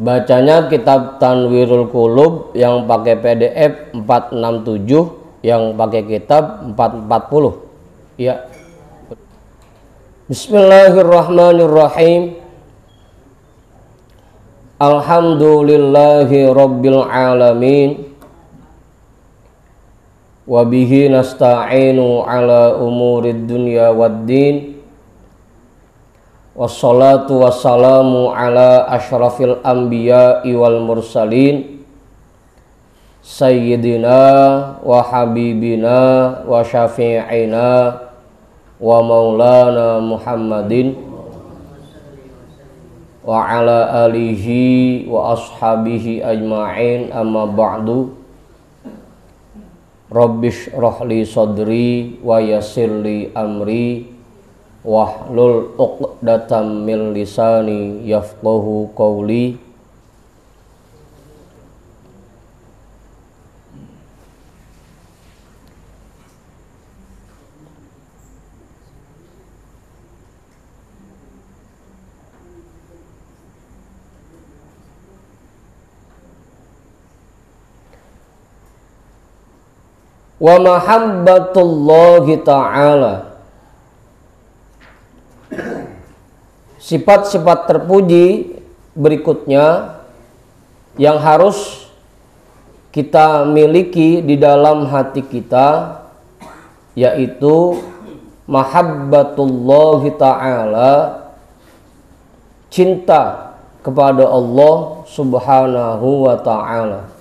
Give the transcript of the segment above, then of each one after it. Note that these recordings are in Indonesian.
Bacanya kitab Tanwirul Qulub yang pakai PDF 467, yang pakai kitab 440. Ya. Bismillahirrahmanirrahim. Alhamdulillahi rabbil alamin. Wa bihi nasta'inu ala umurid dunya waddin. Wassalatu wassalamu ala asyrafil anbiya'i wal mursalin sayyidina wa habibina wa syafi'ina wa maulana Muhammadin wa ala alihi wa ashabihi ajma'in, amma ba'du. Rabbish rohli sadri wa yassirli amri wahlul uqdatam min lisani yafqahu qawli. Wa mahabbatullahi ta'ala, sifat-sifat terpuji berikutnya yang harus kita miliki di dalam hati kita, yaitu mahabbatullahi ta'ala, cinta kepada Allah subhanahu wa ta'ala.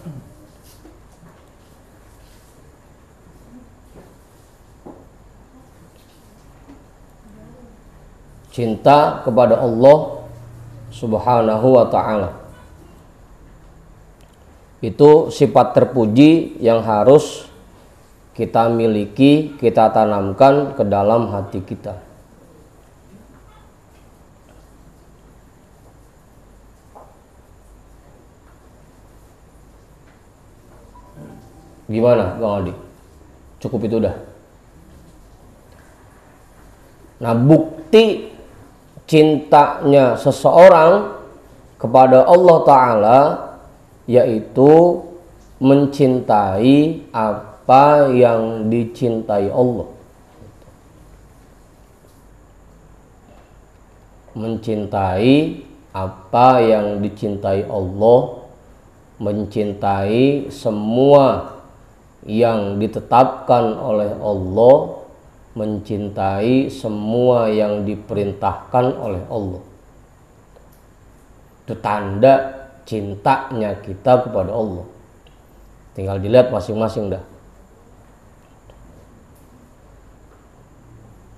Cinta kepada Allah subhanahu wa ta'ala itu sifat terpuji yang harus kita miliki, kita tanamkan ke dalam hati kita. Gimana Bang Aldi? Cukup itu dah. Nah, bukti cintanya seseorang kepada Allah Ta'ala yaitu mencintai apa yang dicintai Allah. Mencintai apa yang dicintai Allah, mencintai semua yang ditetapkan oleh Allah, mencintai semua yang diperintahkan oleh Allah. Itu tanda cintanya kita kepada Allah. Tinggal dilihat masing-masing dah.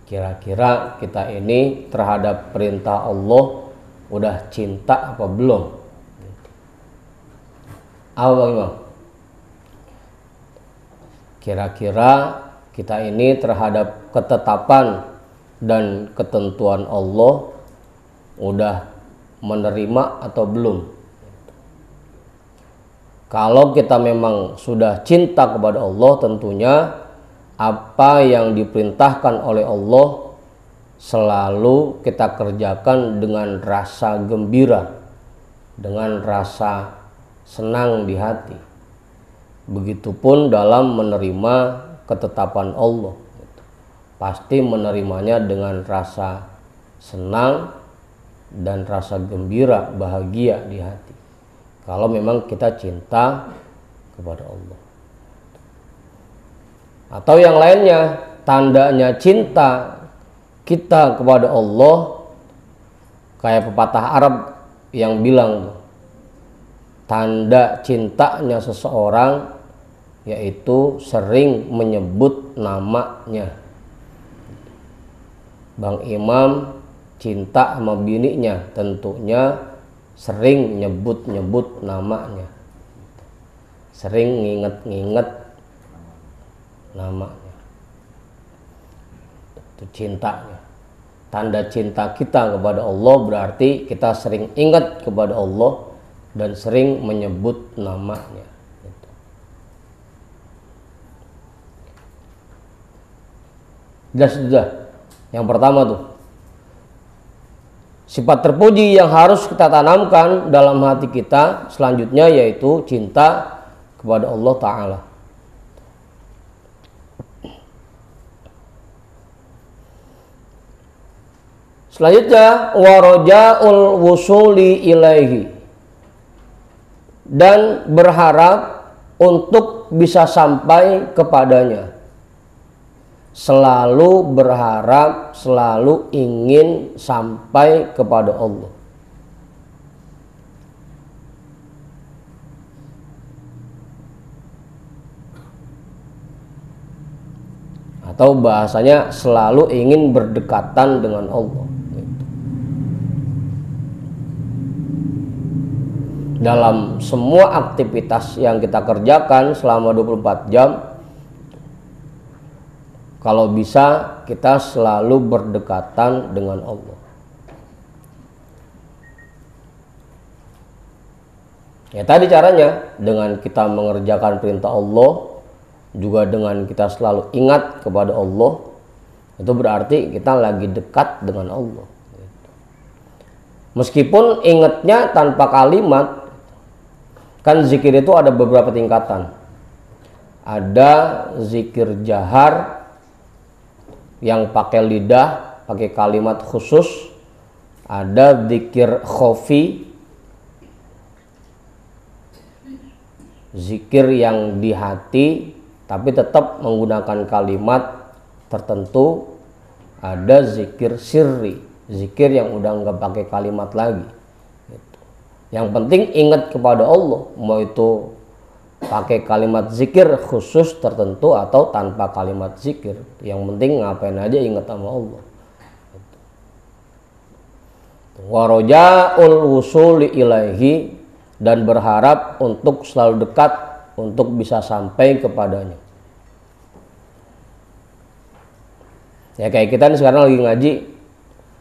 Kira-kira kita ini terhadap perintah Allah udah cinta apa belum? Apa bagaimana? Kira-kira kita ini terhadap ketetapan dan ketentuan Allah udah menerima atau belum? Kalau kita memang sudah cinta kepada Allah, tentunya apa yang diperintahkan oleh Allah selalu kita kerjakan dengan rasa gembira, dengan rasa senang di hati. Begitupun dalam menerima ketetapan Allah, pasti menerimanya dengan rasa senang dan rasa gembira, bahagia di hati. Kalau memang kita cinta kepada Allah. Atau yang lainnya, tandanya cinta kita kepada Allah kayak pepatah Arab yang bilang, tanda cintanya seseorang yaitu sering menyebut namanya. Bang Imam cinta sama bininya, tentunya sering nyebut-nyebut namanya, sering nginget-nginget namanya. Itu cintanya. Tanda cinta kita kepada Allah berarti kita sering ingat kepada Allah dan sering menyebut namanya. Jelas sudah. Yang pertama tuh, Sifat terpuji yang harus kita tanamkan dalam hati kita selanjutnya yaitu cinta kepada Allah Ta'ala. Selanjutnya waraja'ul wusuli ilaihi, dan berharap untuk bisa sampai kepadanya. Selalu berharap, selalu ingin sampai kepada Allah. Atau bahasanya selalu ingin berdekatan dengan Allah. Dalam semua aktivitas yang kita kerjakan selama 24 jam, kalau bisa kita selalu berdekatan dengan Allah. Ya tadi caranya dengan kita mengerjakan perintah Allah, juga dengan kita selalu ingat kepada Allah, itu berarti kita lagi dekat dengan Allah. Meskipun ingatnya tanpa kalimat, kan zikir itu ada beberapa tingkatan. Ada zikir jahar yang pakai lidah, pakai kalimat khusus. Ada zikir khofi, zikir yang di hati tapi tetap menggunakan kalimat tertentu. Ada zikir sirri, zikir yang udah nggak pakai kalimat lagi. Yang penting ingat kepada Allah, mau itu pakai kalimat zikir khusus tertentu atau tanpa kalimat zikir. Yang penting ngapain aja ingat sama Allah. Waraja'ul wusuli ilaihi, dan berharap untuk selalu dekat, untuk bisa sampai kepadanya. Ya kayak kita nih sekarang lagi ngaji,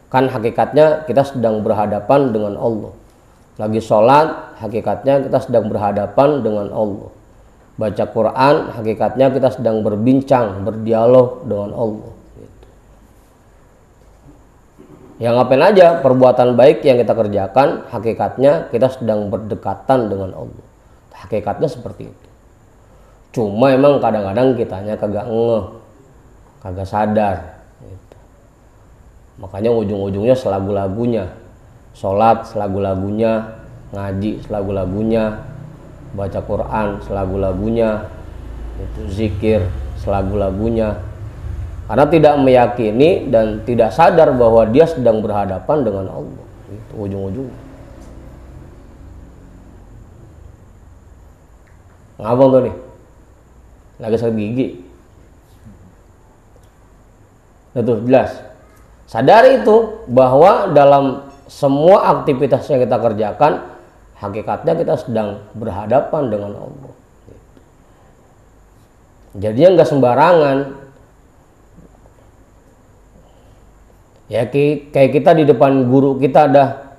kan hakikatnya kita sedang berhadapan dengan Allah. Lagi sholat, hakikatnya kita sedang berhadapan dengan Allah. Baca Quran, hakikatnya kita sedang berbincang, berdialog dengan Allah. Yang ngapain aja, perbuatan baik yang kita kerjakan, hakikatnya kita sedang berdekatan dengan Allah. Hakikatnya seperti itu. Cuma emang kadang-kadang kitanya kagak ngeh, kagak sadar. Makanya ujung-ujungnya selagu-lagunya. Sholat selagu-lagunya, ngaji selagu-lagunya, baca Quran selagu-lagunya, itu zikir selagu-lagunya, karena tidak meyakini dan tidak sadar bahwa dia sedang berhadapan dengan Allah. Itu ujung-ujungnya. Ngabang tuh nih, lagi sakit gigi. Itu jelas. Sadari itu bahwa dalam semua aktivitas yang kita kerjakan, hakikatnya kita sedang berhadapan dengan Allah. Jadinya nggak sembarangan. Ya kayak kita di depan guru kita dah,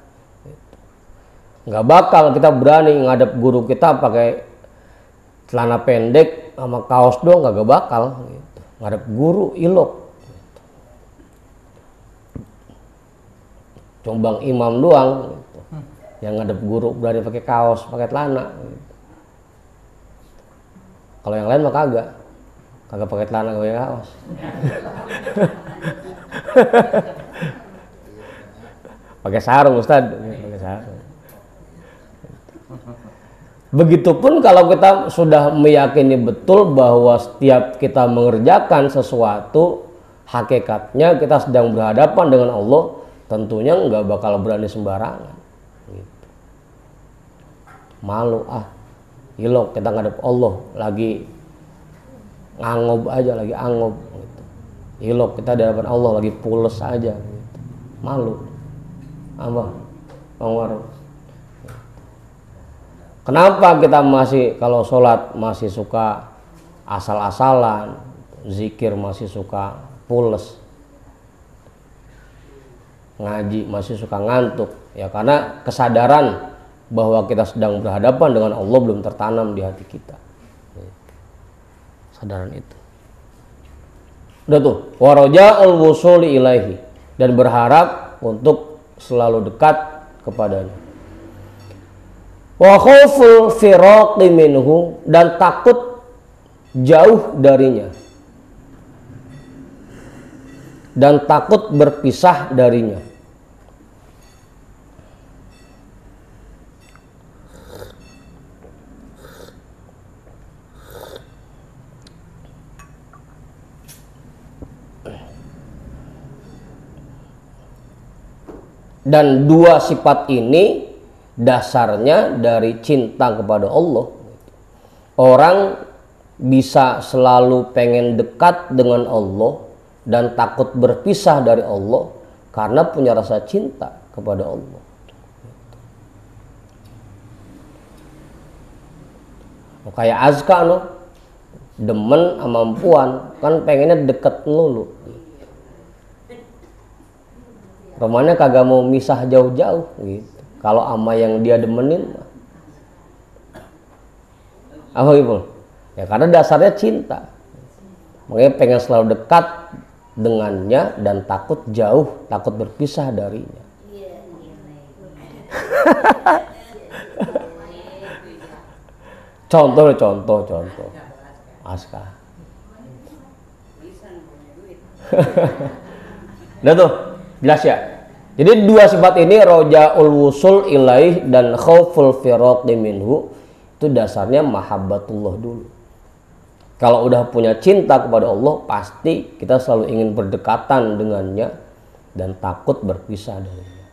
nggak bakal kita berani ngadep guru kita pakai celana pendek sama kaos doang, nggak bakal. Ngadep guru ilok. Combang imam doang gitu. Yang ngadep guru berani pakai kaos, pakai celana gitu. Kalau yang lain mah kagak pakai celana, pakai kaos. Pakai sarung Ustaz, pakai sarung. Begitupun kalau kita sudah meyakini betul bahwa setiap kita mengerjakan sesuatu, hakikatnya kita sedang berhadapan dengan Allah, tentunya nggak bakal berani sembarangan. Gitu. Malu ilok kita ngadep Allah, lagi ngangob aja, lagi angob. Gitu. Ilok kita di hadapan Allah lagi pules aja. Gitu. Malu. Apa? Pengaruh. Kenapa kita masih kalau sholat masih suka asal-asalan, zikir masih suka pules, ngaji masih suka ngantuk? Ya karena kesadaran bahwa kita sedang berhadapan dengan Allah belum tertanam di hati kita. Kesadaran itu. Udah tuh, waraja'ul wusuli ilaihi, dan berharap untuk selalu dekat kepadanya. Wa khauful firaqi minhu, dan takut jauh darinya, dan takut berpisah darinya. Dan dua sifat ini dasarnya dari cinta kepada Allah. Orang bisa selalu pengen dekat dengan Allah dan takut berpisah dari Allah karena punya rasa cinta kepada Allah. Kayak Azka no, demen sama perempuan kan pengennya deket lulu. Romannya kagak mau misah jauh-jauh gitu. Kalau ama yang dia demenin, apa gitu? Ya karena dasarnya cinta. Makanya pengen selalu dekat dengannya dan takut jauh, takut berpisah darinya. Contoh. Aska. Udah tuh, jelas ya? Jadi dua sifat ini, rojaul wusul ilaih dan khauful firaqi minhu, itu dasarnya mahabbatullah dulu. Kalau udah punya cinta kepada Allah, pasti kita selalu ingin berdekatan dengannya dan takut berpisah darinya.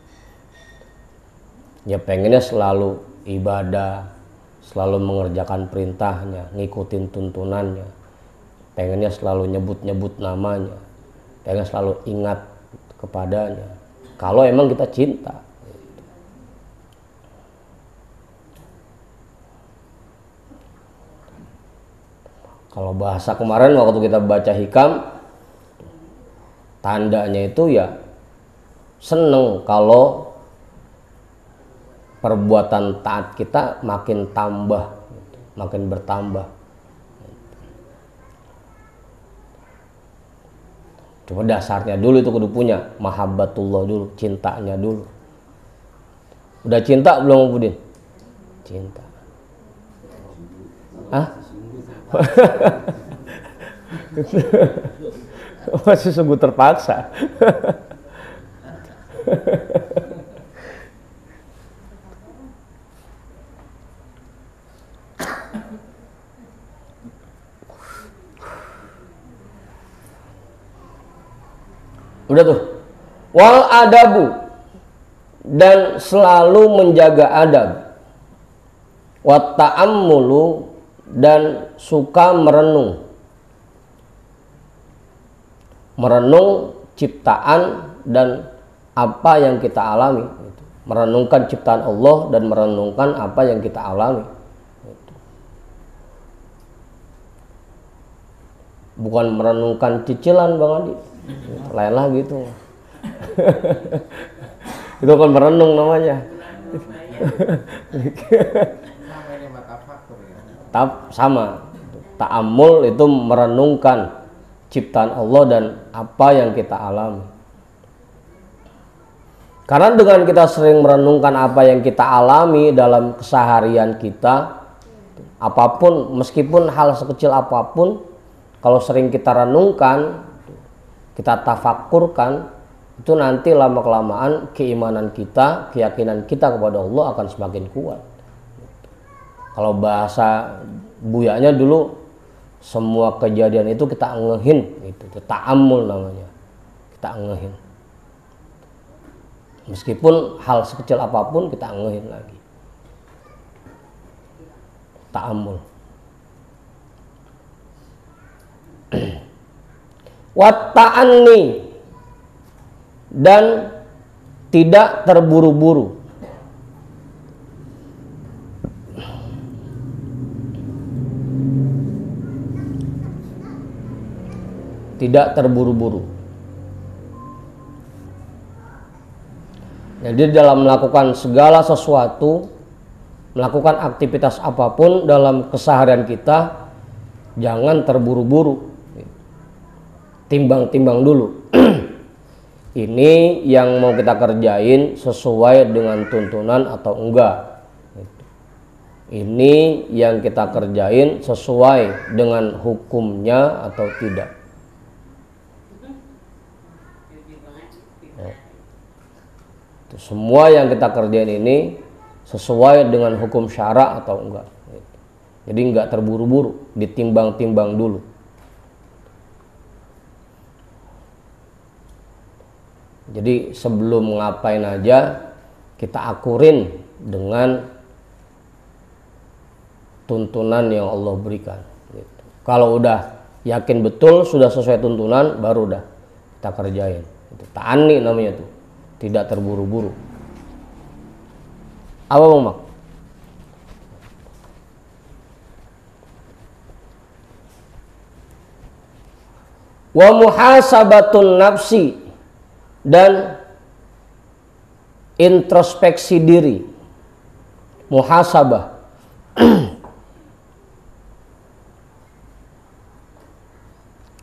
Ya pengennya selalu ibadah, selalu mengerjakan perintahnya, ngikutin tuntunannya. Pengennya selalu nyebut-nyebut namanya, pengen selalu ingat kepadanya. Kalau emang kita cinta. Kalau bahasa kemarin waktu kita baca hikam, tandanya itu ya seneng kalau perbuatan taat kita makin tambah, makin bertambah. Coba dasarnya dulu itu kudu punya mahabbatullah dulu, cintanya dulu. Udah cinta belum Budin? Cinta. Hah? Masih sungguh terpaksa. Udah tuh. Wal adabu, dan selalu menjaga adab. Wat ta'ammulu, dan suka merenung. Merenung ciptaan dan apa yang kita alami. Merenungkan ciptaan Allah dan merenungkan apa yang kita alami. Bukan merenungkan cicilan Bang Adi. Lain lagi itu. Itu kan merenung namanya. Sama. Ta'ammul itu merenungkan ciptaan Allah dan apa yang kita alami. Karena dengan kita sering merenungkan apa yang kita alami dalam keseharian kita, apapun, meskipun hal sekecil apapun, kalau sering kita renungkan, kita tafakurkan, itu nanti lama-kelamaan keimanan kita, keyakinan kita kepada Allah akan semakin kuat. Kalau bahasa buyanya dulu, semua kejadian itu kita ngehin, itu ta'ammul namanya, kita ngehin. Meskipun hal sekecil apapun kita ngehin lagi, ta'ammul. Wat ta'anni, dan tidak terburu-buru. Tidak terburu-buru. Jadi dalam melakukan segala sesuatu, melakukan aktivitas apapun dalam keseharian kita, jangan terburu-buru. Timbang-timbang dulu. ini yang mau kita kerjain sesuai dengan tuntunan atau enggak. Ini yang kita kerjain sesuai dengan hukumnya atau tidak. Semua yang kita kerjain ini sesuai dengan hukum syara atau enggak. Jadi enggak terburu-buru, ditimbang-timbang dulu. Jadi sebelum ngapain aja kita akurin dengan tuntunan yang Allah berikan. Gitu. Kalau udah yakin betul sudah sesuai tuntunan, baru udah kita kerjain. Itu ta'ani namanya tuh, tidak terburu-buru. Apa Bang Mak? Wa muhasabatun nafsi, dan introspeksi diri. Muhasabah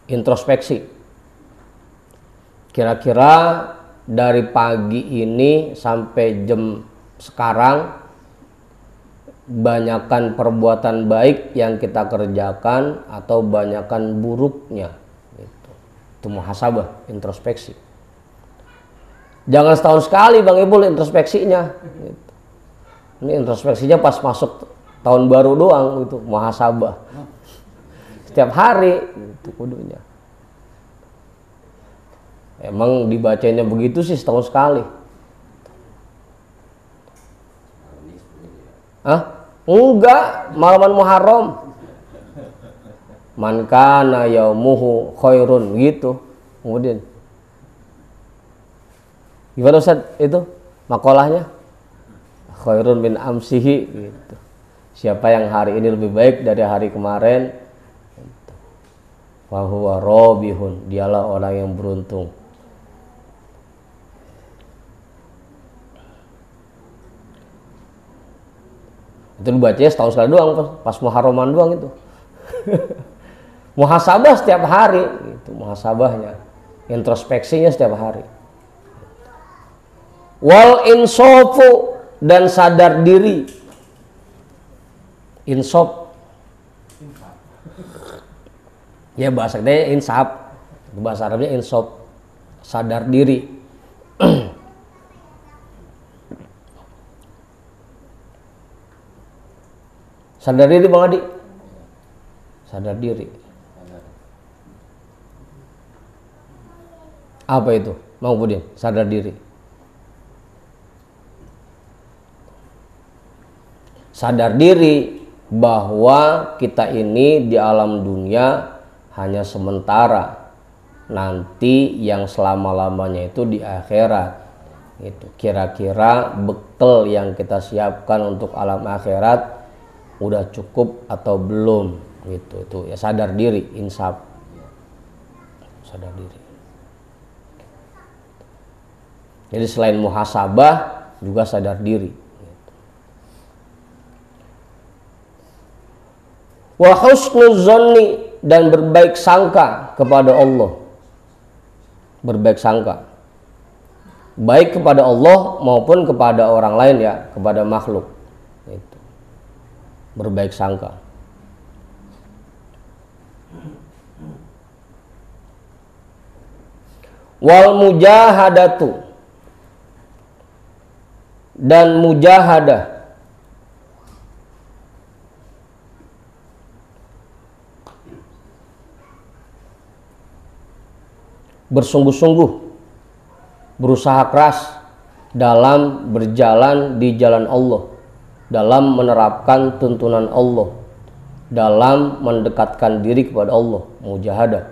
introspeksi. Kira-kira dari pagi ini sampai jam sekarang, banyakan perbuatan baik yang kita kerjakan atau banyakan buruknya. Itu muhasabah, introspeksi. Jangan setahun sekali Bang Ibul introspeksinya. Ini introspeksinya pas masuk tahun baru doang, itu muhasabah. Setiap hari itu kudunya. Emang dibacanya begitu sih setahun sekali. Hah? Enggak, malaman Muharram. Man kana yaumuhu khairun gitu. Kemudian gimana Ustaz itu makolahnya? Khairun min amsihi gitu. Siapa yang hari ini lebih baik dari hari kemarin, fa huwa rabihun, dialah orang yang beruntung. Itu dibacanya setahun sekali doang, pas Muharraman doang itu. Muhasabah setiap hari, itu muhasabahnya, introspeksinya setiap hari. Wal insofu, dan sadar diri. Insof, ya bahasa kita insaf, bahasa Arabnya insof, sadar diri. Sadar diri Bang Adi, sadar diri. Apa itu Bang Pudin, sadar diri? Sadar diri bahwa kita ini di alam dunia hanya sementara, nanti yang selama-lamanya itu di akhirat. Itu kira-kira bekal yang kita siapkan untuk alam akhirat udah cukup atau belum, gitu. Itu ya sadar diri, insaf, sadar diri. Jadi selain muhasabah juga sadar diri. Wa husnul zonni, dan berbaik sangka kepada Allah. Berbaik sangka, baik kepada Allah maupun kepada orang lain, ya, kepada makhluk. Itu berbaik sangka. Wal mujahadatu, dan mujahadah, bersungguh-sungguh, berusaha keras dalam berjalan di jalan Allah, dalam menerapkan tuntunan Allah, dalam mendekatkan diri kepada Allah. Mujahadah,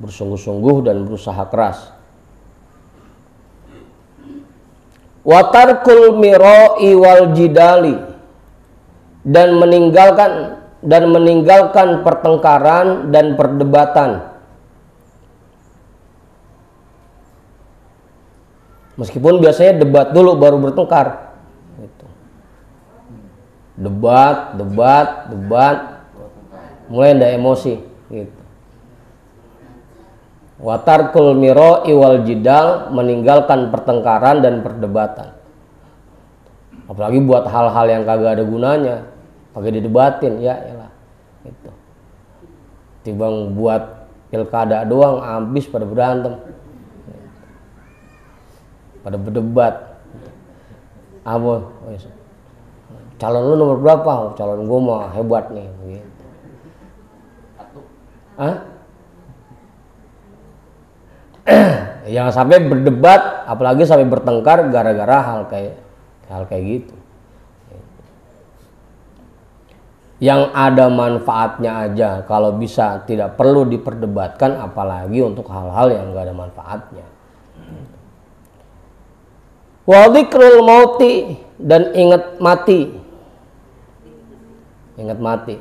bersungguh-sungguh dan berusaha keras. Wa tarkul mira'i wal jidali, dan meninggalkan pertengkaran dan perdebatan. Meskipun biasanya debat dulu baru bertengkar. Gitu. Debat, mulai ada emosi. Gitu. Watarkul miro iwal jidal, meninggalkan pertengkaran dan perdebatan. Apalagi buat hal-hal yang kagak ada gunanya, pakai didebatin, ya elah. Gitu. Timbang buat pilkada doang, habis pada berantem, pada berdebat. Apa? Calon lu nomor berapa? Calon gua mah hebat nih. Gitu. Hah? Jangan sampai berdebat, apalagi sampai bertengkar gara-gara hal kayak gitu. Yang ada manfaatnya aja, kalau bisa tidak perlu diperdebatkan, apalagi untuk hal-hal yang gak ada manfaatnya. Wa dzikrul mauti, dan ingat mati. Ingat mati.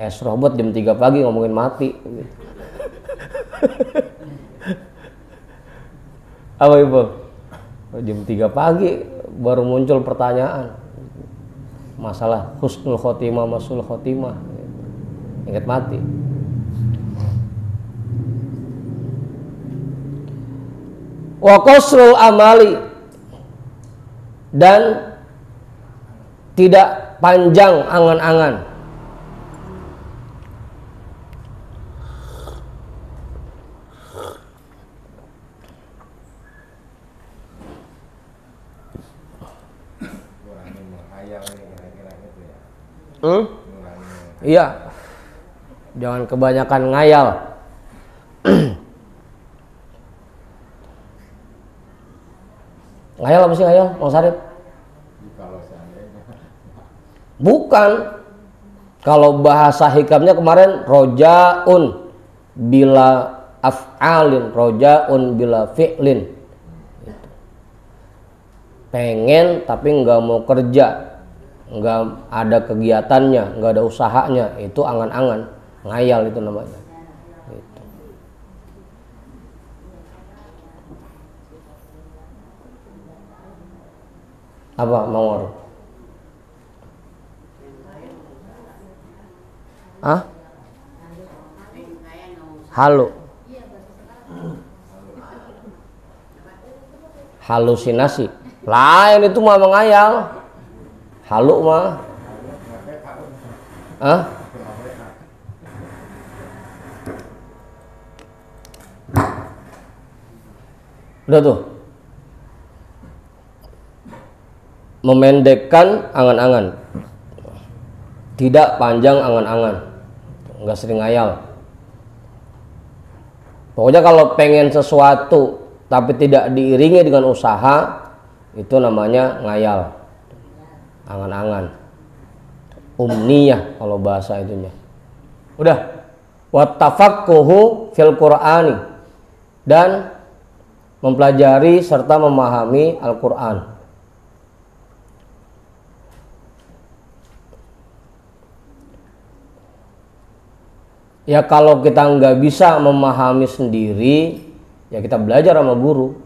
Robot jam 3 pagi ngomongin mati. Apa Ibu? Jam 3 pagi baru muncul pertanyaan. Masalah husnul khotimah, masul khotimah. Ingat mati. Wa qasrul amali, dan tidak panjang angan-angan. Iya, jangan kebanyakan ngayal. Ngayal apa sih ngayal, Bang Sarip? Bukan. Kalau bahasa hikamnya kemarin rojaun bila af'alin, rojaun bila fi'lin. Pengen tapi nggak mau kerja, nggak ada kegiatannya, nggak ada usahanya, itu angan-angan, ngayal itu namanya. Gitu. Apa Mawar? Hah? Halu. Halusinasi. Lain itu mah mengayal. Halu mah. Hah? Udah tuh. Memendekkan angan-angan. Tidak panjang angan-angan. Enggak sering ngayal. Pokoknya kalau pengen sesuatu tapi tidak diiringi dengan usaha, itu namanya ngayal, angan-angan, umniyah kalau bahasa itunya. Udah. Wattafaqquhu fil Qur'ani, dan mempelajari serta memahami Al-Qur'an. Ya kalau kita nggak bisa memahami sendiri, ya kita belajar sama guru,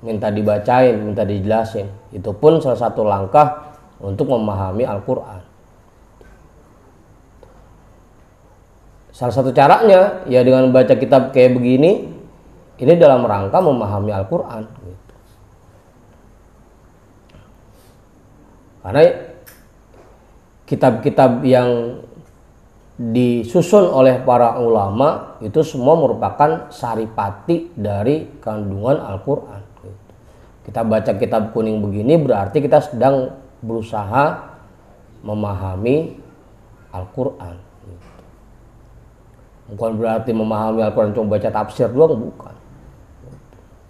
minta dibacain, minta dijelasin. Itu pun salah satu langkah untuk memahami Al-Quran. Salah satu caranya ya dengan baca kitab kayak begini, ini dalam rangka memahami Al-Quran. Karena kitab-kitab yang disusun oleh para ulama itu semua merupakan saripati dari kandungan Al-Quran. Kita baca kitab kuning begini berarti kita sedang berusaha memahami Al-Quran. Bukan berarti memahami Al-Quran cuma baca tafsir doang, bukan.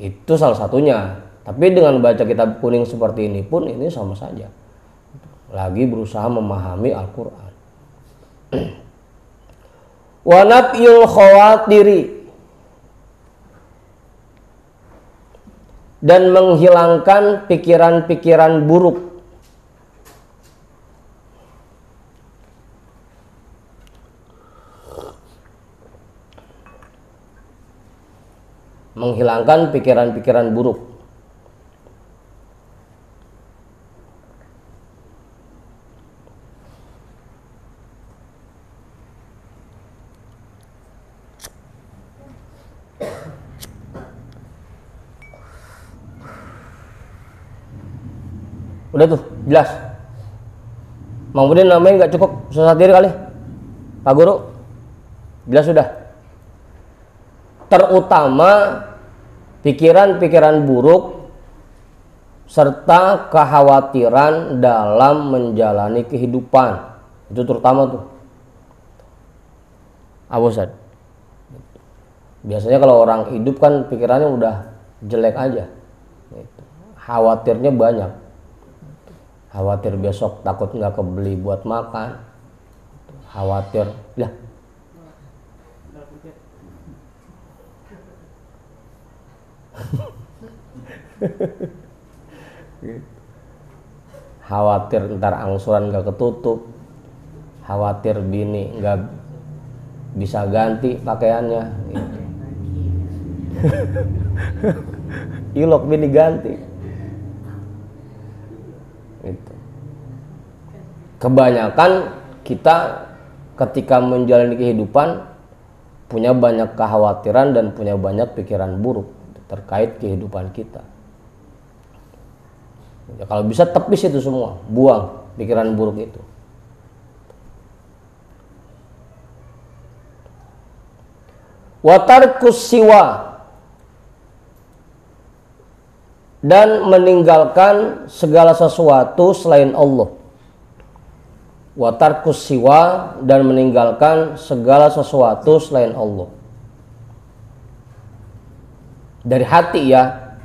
Itu salah satunya. Tapi dengan baca kitab kuning seperti ini pun ini sama saja. Lagi berusaha memahami Al-Quran. Wa nafyul khawatiri, dan menghilangkan pikiran-pikiran buruk. Menghilangkan pikiran-pikiran buruk. Udah tuh, jelas. Mang Budin namanya nggak cukup susah diri kali, Pak Guru. Jelas sudah. Terutama pikiran-pikiran buruk serta kekhawatiran dalam menjalani kehidupan. Itu terutama tuh. Abu Ustaz. Biasanya kalau orang hidup kan pikirannya udah jelek aja. Khawatirnya banyak. Khawatir besok takut nggak kebeli buat makan. Khawatir, lah. Khawatir ntar angsuran nggak ketutup. Khawatir bini nggak bisa ganti pakaiannya. Gitu. Ilok bini ganti. Itu. Kebanyakan kita ketika menjalani kehidupan punya banyak kekhawatiran dan punya banyak pikiran buruk terkait kehidupan kita. Ya, kalau bisa tepis itu semua, buang pikiran buruk itu. Watarkus siwa, dan meninggalkan segala sesuatu selain Allah. Watarkus siwa, dan meninggalkan segala sesuatu selain Allah. Dari hati ya,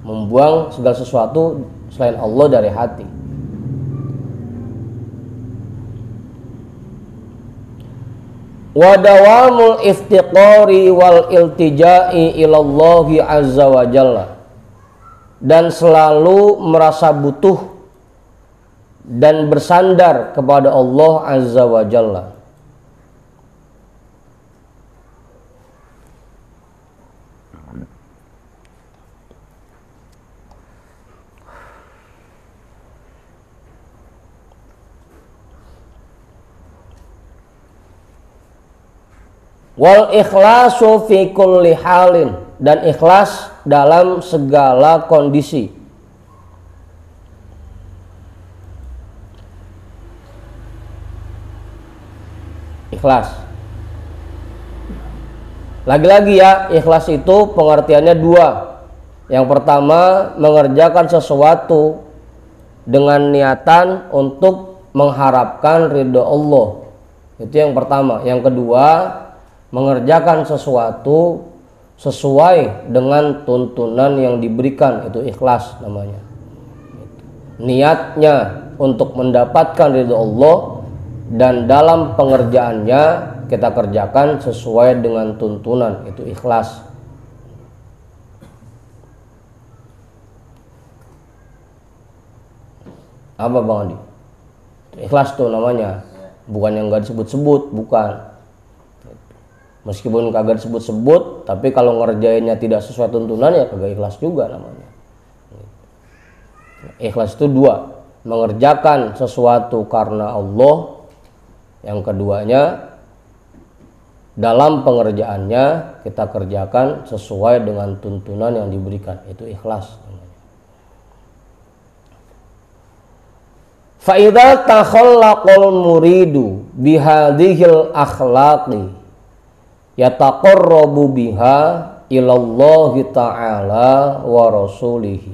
membuang segala sesuatu selain Allah dari hati. Wadawamul iftiqari wal iltijai ilallahi azza wa jalla, dan selalu merasa butuh dan bersandar kepada Allah azza wa jalla. Wal ikhlasu fi kulli halin, dan ikhlas dalam segala kondisi. Ikhlas. Lagi-lagi ya, ikhlas itu pengertiannya dua. Yang pertama, mengerjakan sesuatu dengan niatan untuk mengharapkan ridho Allah. Itu yang pertama. Yang kedua, mengerjakan sesuatu sesuai dengan tuntunan yang diberikan, itu ikhlas namanya. Niatnya untuk mendapatkan ridho Allah, dan dalam pengerjaannya kita kerjakan sesuai dengan tuntunan, itu ikhlas. Apa Bang Adi? Ikhlas tuh namanya, bukan yang gak disebut-sebut, bukan. Meskipun kagak disebut-sebut, tapi kalau ngerjainnya tidak sesuai tuntunan ya kagak ikhlas juga namanya. Ikhlas itu dua, mengerjakan sesuatu karena Allah. Yang keduanya, dalam pengerjaannya kita kerjakan sesuai dengan tuntunan yang diberikan, itu ikhlas namanya. Fa idza takhallaqal muridu bihadhil akhlaqi yataqarrabu biha ilallahi ta'ala wa rasulihi.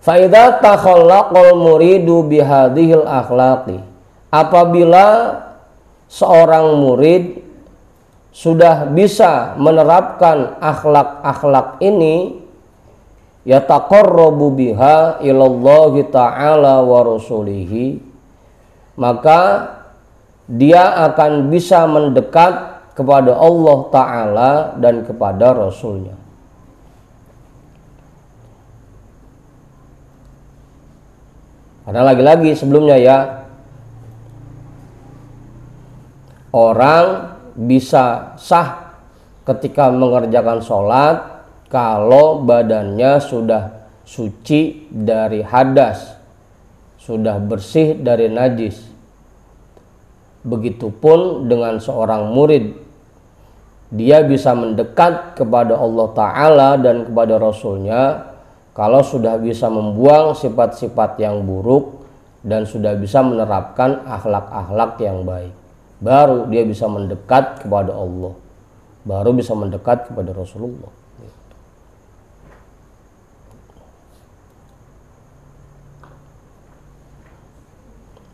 Fa idza takhallaqal muridu bihadhil akhlaqi, apabila seorang murid sudah bisa menerapkan akhlak-akhlak ini, yataqarrabu biha ilallahi ta'ala wa rasulihi, maka dia akan bisa mendekat kepada Allah Ta'ala dan kepada Rasulnya. Karena lagi-lagi sebelumnya ya, orang bisa sah ketika mengerjakan sholat kalau badannya sudah suci dari hadas, sudah bersih dari najis. Begitupun dengan seorang murid, dia bisa mendekat kepada Allah Ta'ala dan kepada Rasulnya kalau sudah bisa membuang sifat-sifat yang buruk dan sudah bisa menerapkan akhlak-akhlak yang baik, baru dia bisa mendekat kepada Allah, baru bisa mendekat kepada Rasulullah.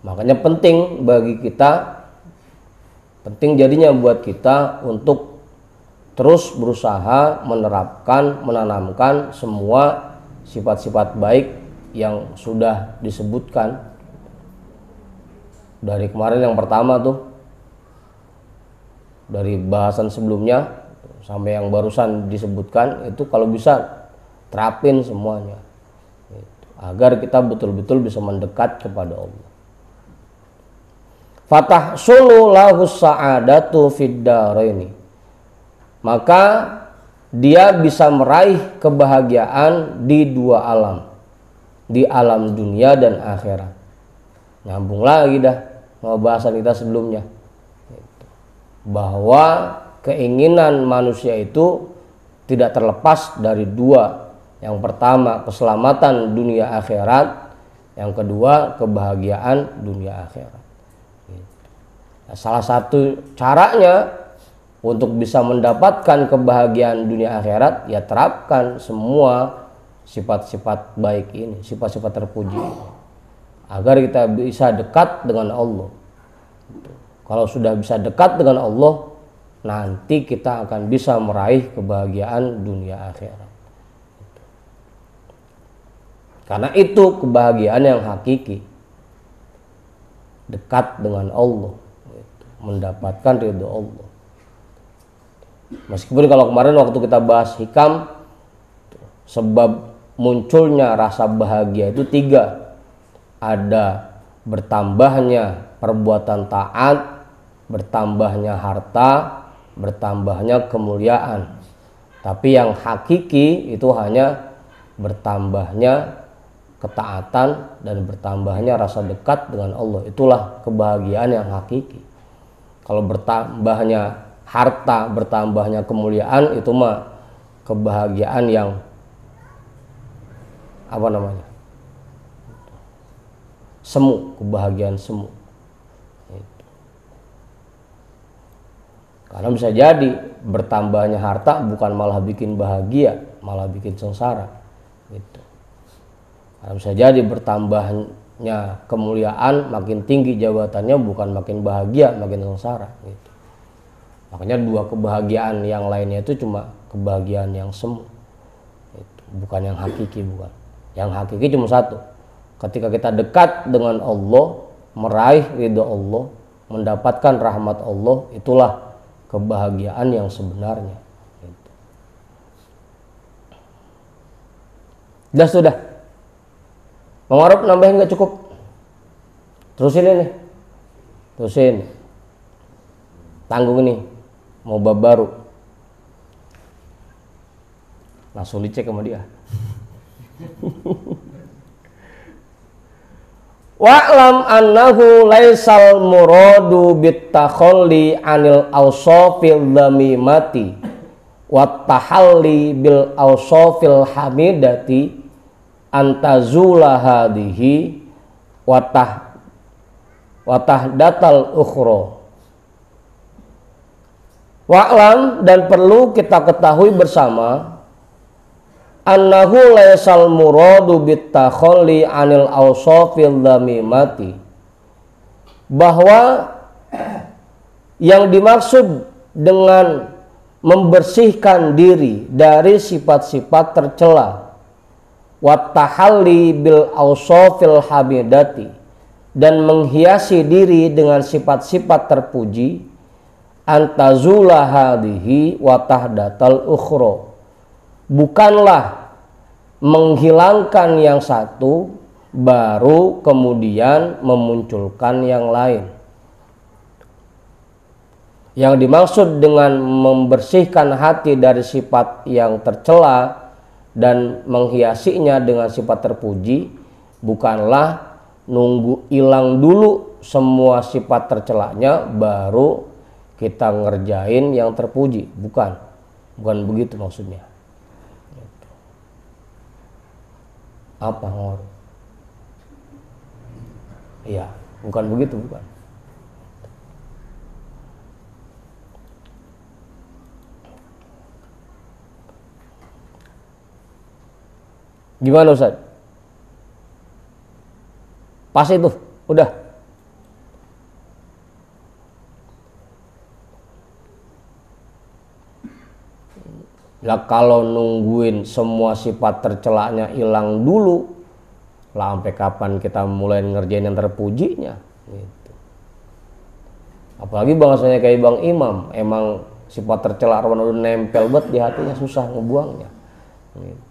Makanya penting bagi kita, penting jadinya buat kita untuk terus berusaha menerapkan, menanamkan semua sifat-sifat baik yang sudah disebutkan dari kemarin. Yang pertama tuh dari bahasan sebelumnya sampai yang barusan disebutkan itu, kalau bisa terapin semuanya agar kita betul-betul bisa mendekat kepada Allah. Fatahsulu lahu sa'adatu fid daraini, maka dia bisa meraih kebahagiaan di dua alam, di alam dunia dan akhirat. Nyambung lagi dah sama bahasan kita sebelumnya, bahwa keinginan manusia itu tidak terlepas dari dua. Yang pertama keselamatan dunia akhirat, yang kedua kebahagiaan dunia akhirat. Nah, salah satu caranya untuk bisa mendapatkan kebahagiaan dunia akhirat, ya terapkan semua sifat-sifat baik ini, sifat-sifat terpuji ini, agar kita bisa dekat dengan Allah. Kalau sudah bisa dekat dengan Allah, nanti kita akan bisa meraih kebahagiaan dunia akhirat. Karena itu kebahagiaan yang hakiki, dekat dengan Allah, mendapatkan ridho Allah. Meskipun kalau kemarin waktu kita bahas hikam, sebab munculnya rasa bahagia itu tiga. Ada bertambahnya perbuatan taat, bertambahnya harta, bertambahnya kemuliaan. Tapi yang hakiki itu hanya bertambahnya ketaatan dan bertambahnya rasa dekat dengan Allah. Itulah kebahagiaan yang hakiki. Kalau bertambahnya harta, bertambahnya kemuliaan, itu mah kebahagiaan yang apa namanya, semu, kebahagiaan semu. Karena bisa jadi bertambahnya harta bukan malah bikin bahagia, malah bikin sengsara gitu. Karena bisa jadi bertambahnya kemuliaan, makin tinggi jabatannya, bukan makin bahagia, makin sengsara gitu. Makanya dua kebahagiaan yang lainnya itu cuma kebahagiaan yang semu gitu. Bukan yang hakiki, bukan. Yang hakiki cuma satu, ketika kita dekat dengan Allah, meraih ridho Allah, mendapatkan rahmat Allah, itulah kebahagiaan yang sebenarnya gitu. Sudah Bang Arab nambahin nggak cukup? Terusin ini, terusin. Tanggung ini, mau bab baru. Langsung dicek sama dia. Wa'lam annahu laisal muradu bitakhalli anil awsafil dhamimati wat tahalli bil awsafil hamidati antazula hadihi watahdatal ukhra. Wa'lam, dan perlu kita ketahui bersama, annahu laisal muradu bitakhalli anil awsafil dhamimati, bahwa yang dimaksud dengan membersihkan diri dari sifat-sifat tercela, wattahalli bil awsafil hamidati, dan menghiasi diri dengan sifat-sifat terpuji, antazula hadihi watahdatal ukhra, bukanlah menghilangkan yang satu baru kemudian memunculkan yang lain. Yang dimaksud dengan membersihkan hati dari sifat yang tercela dan menghiasinya dengan sifat terpuji, bukanlah nunggu hilang dulu semua sifat tercelanya baru kita ngerjain yang terpuji. Bukan begitu maksudnya. Apa ngaruh? Iya, bukan begitu, bukan. Gimana Ustaz? Pas itu, udah. Lah kalau nungguin semua sifat tercelaknya hilang dulu, lah sampai kapan kita mulai ngerjain yang terpujinya? Gitu. Apalagi bahasanya kayak Bang Imam, emang sifat tercela udah nempel banget di hatinya, susah ngebuangnya. Gitu.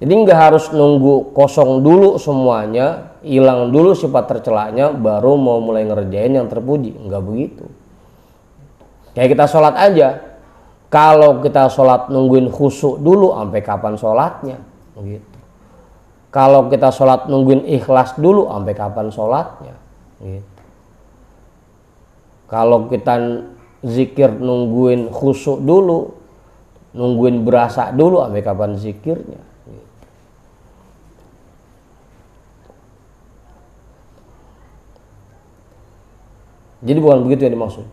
Jadi nggak harus nunggu kosong dulu semuanya, hilang dulu sifat tercelanya, baru mau mulai ngerjain yang terpuji. Nggak begitu. Kayak kita sholat aja, kalau kita sholat nungguin khusyuk dulu, sampai kapan sholatnya? Gitu. Kalau kita sholat nungguin ikhlas dulu, sampai kapan sholatnya? Gitu. Kalau kita zikir nungguin khusyuk dulu, nungguin berasa dulu, sampai kapan zikirnya? Gitu. Jadi bukan begitu yang dimaksud.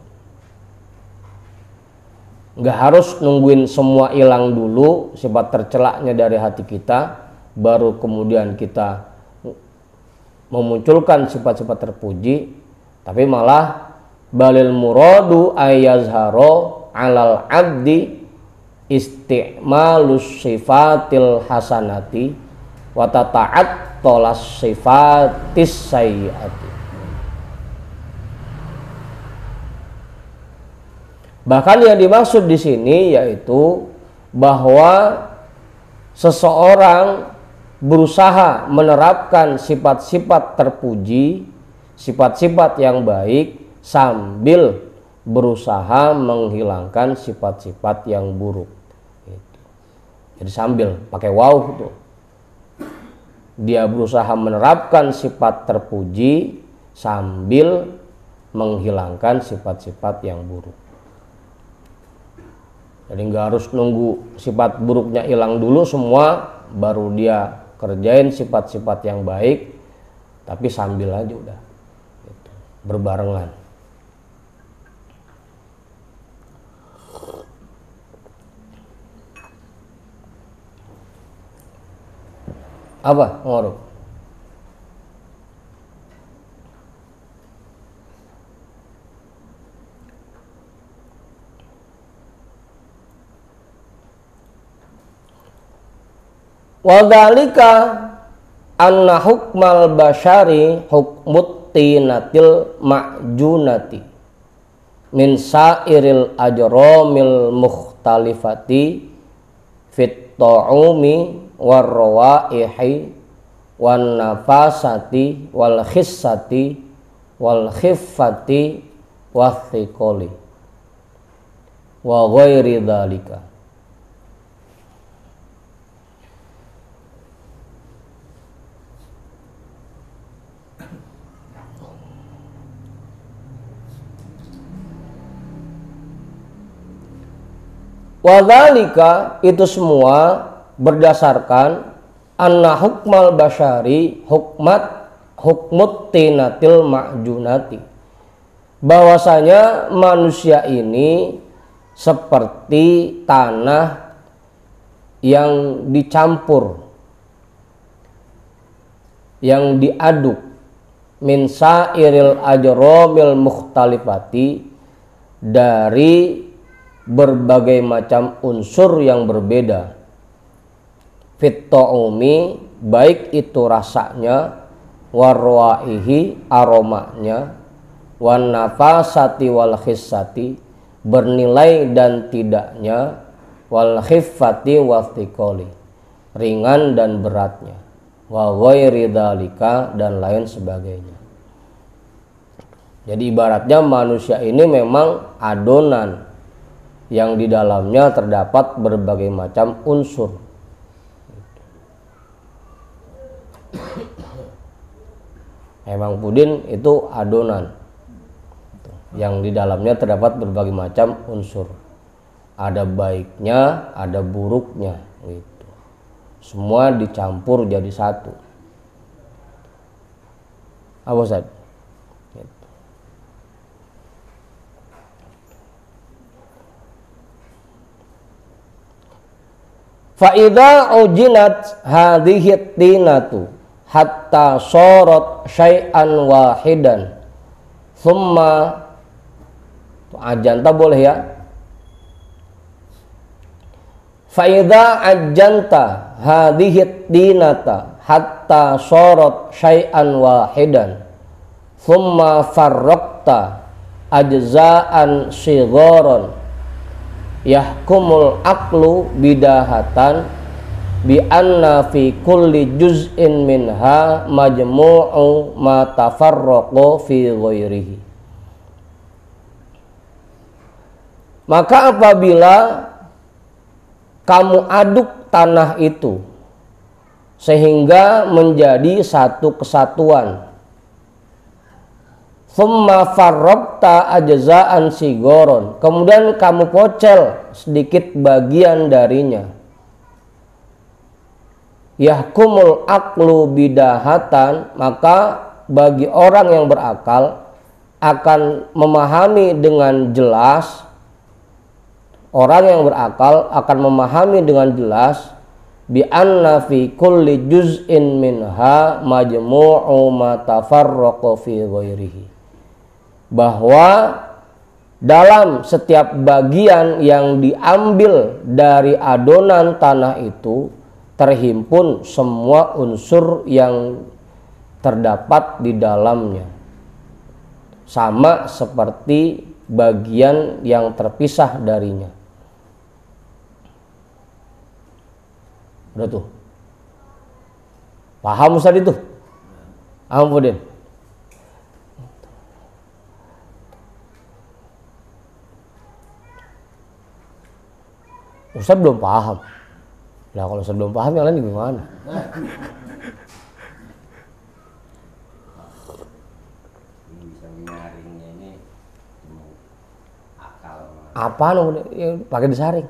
Nggak harus nungguin semua hilang dulu sifat tercelaknya dari hati kita, baru kemudian kita memunculkan sifat-sifat terpuji, tapi malah balil muradu ayazharo alal abdi isti'malus sifatil hasanati wa tata'at tolas sifatis sayyiati. Bahkan yang dimaksud di sini yaitu bahwa seseorang berusaha menerapkan sifat-sifat terpuji, sifat-sifat yang baik sambil berusaha menghilangkan sifat-sifat yang buruk. Jadi sambil pakai waw tuh. Dia berusaha menerapkan sifat terpuji sambil menghilangkan sifat-sifat yang buruk. Jadi nggak harus nunggu sifat buruknya hilang dulu semua, baru dia kerjain sifat-sifat yang baik, tapi sambil aja udah gitu, berbarengan. Apa ngaruh? Wadhalika anna hukmal basyari hukmut tinatil ma'junati min sairil ajramil mukhtalifati fit ta'umi warrawaihi wan nafasati wal khissati wal khiffati wathiqoli wa ghairi dhalika. Wadhalika itu semua berdasarkan anna hukmal basyari hukmut tinatil ma'junati, bahwasanya manusia ini seperti tanah yang dicampur, yang diaduk, min sairil ajramil mukhtalifati, dari berbagai macam unsur yang berbeda, fit ta'umi, baik itu rasanya, warwaihi, aromanya, wan nafasati wal khissati, bernilai dan tidaknya, wal khiffati wathiqoli, ringan dan beratnya, wa ghairi dzalika, dan lain sebagainya. Jadi ibaratnya manusia ini memang adonan yang di dalamnya terdapat berbagai macam unsur. Emang pudin itu adonan yang di dalamnya terdapat berbagai macam unsur. Ada baiknya, ada buruknya gitu. semua dicampur jadi satu. Apa Ustaz? Fa idza ujinat hadhihi tinatu hatta sorot syai'an wahidan thumma ajanta boleh ya. Fa idza ajanta hadhihi tinata hatta sorot syai'an wahidan thumma farraqta ajza'an sigharan yahkumul aqlu bidahatan bi anna fi kulli juz'in minha majmu'u ma tafarraqa fi ghairihi. Maka apabila kamu aduk tanah itu sehingga menjadi satu kesatuan, thumma farraqta ajza'an sigoron, kemudian kamu pocel sedikit bagian darinya, yahkumul aqlu bidahatan, maka bagi orang yang berakal akan memahami dengan jelas, orang yang berakal akan memahami dengan jelas bi anna fi kulli juz'in minha majmu'u ma tafarraqa fi ghairihi, bahwa dalam setiap bagian yang diambil dari adonan tanah itu terhimpun semua unsur yang terdapat di dalamnya, sama seperti bagian yang terpisah darinya. Udah tuh, paham Ustaz itu? Ampun. Ustaz belum paham. Nah kalau Ustaz belum paham, yang lain gimana? Bisa menyaringnya ini akal. Apa yang pakai disaring?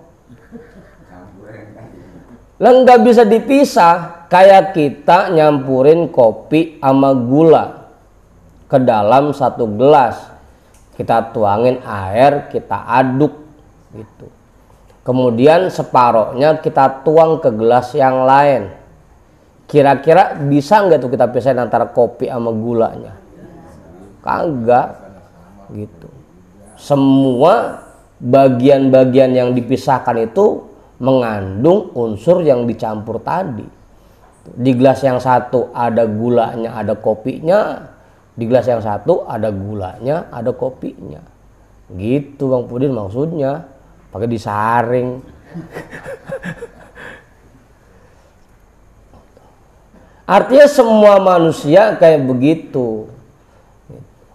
Lah nggak bisa dipisah, kayak kita nyampurin kopi sama gula ke dalam satu gelas, kita tuangin air, kita aduk gitu. Kemudian separohnya kita tuang ke gelas yang lain. Kira-kira bisa nggak tuh kita pisahin antara kopi sama gulanya? Kagak gitu. Semua bagian-bagian yang dipisahkan itu mengandung unsur yang dicampur tadi. Di gelas yang satu ada gulanya, ada kopinya. Di gelas yang satu ada gulanya, ada kopinya. Gitu Bang Pudin maksudnya. Pakai disaring. Artinya semua manusia kayak begitu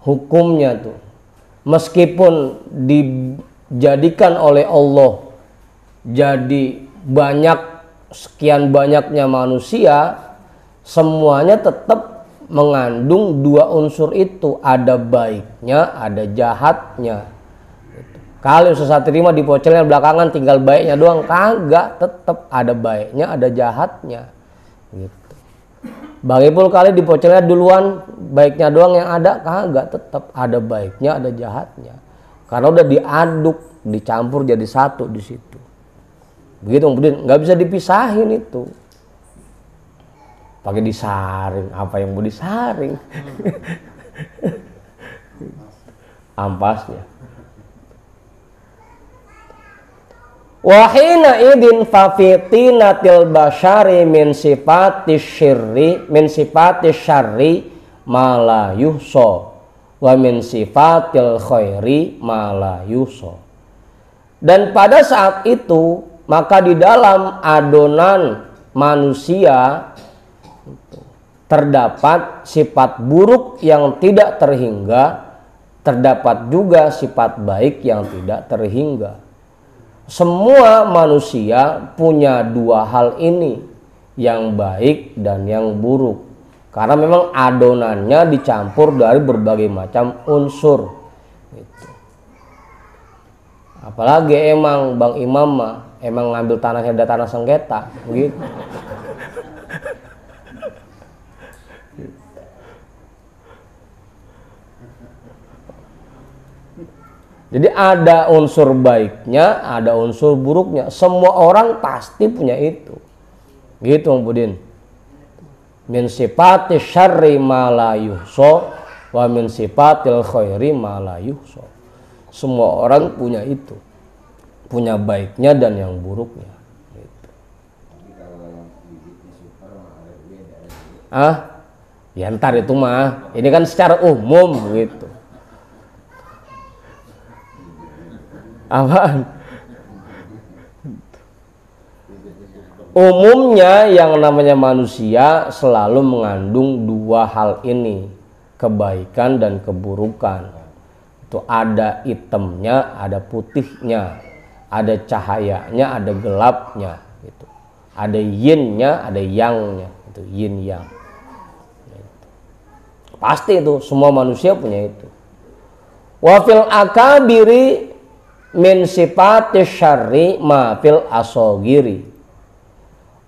hukumnya tuh. Meskipun dijadikan oleh Allah jadi banyak, sekian banyaknya manusia, semuanya tetap mengandung dua unsur itu, ada baiknya, ada jahatnya. Kalau Ustaz terima dipocelnya belakangan tinggal baiknya doang, kagak, tetap ada baiknya, ada jahatnya. Gitu. Bang Ipul kali dipocelnya duluan, baiknya doang yang ada, kagak, tetap ada baiknya, ada jahatnya. Karena udah diaduk, dicampur jadi satu di situ. Begitu kemudian nggak bisa dipisahin itu. Pakai disaring, apa yang mau disaring? Ampasnya. Wahina idin fafitinatil basyari min sifatis syarri ma la yuhsa wa min sifatil khairi ma la yuhsa. Dan pada saat itu maka di dalam adonan manusia terdapat sifat buruk yang tidak terhingga, terdapat juga sifat baik yang tidak terhingga. Semua manusia punya dua hal ini, yang baik dan yang buruk. Karena memang adonannya dicampur dari berbagai macam unsur. Gitu. Apalagi emang Bang Imam mah emang ngambil tanahnya dari tanah sengketa, begitu. Jadi ada unsur baiknya, ada unsur buruknya. Semua orang pasti punya itu. Gitu Bang Budin. Min sifati syarri ma la yuhsa wa min sifatil khairi ma la yuhsa. Semua orang punya itu. Punya baiknya dan yang buruknya. Gitu. Ya ntar itu mah. Ini kan secara umum gitu. Apaan? Umumnya yang namanya manusia selalu mengandung dua hal ini, kebaikan dan keburukan. Itu ada hitamnya, ada putihnya, ada cahayanya, ada gelapnya, gitu. Ada yinnya, ada yangnya, itu yin yang. Pasti itu semua manusia punya itu. Wa fil akabiri min sifati syarri ma fil asogiri.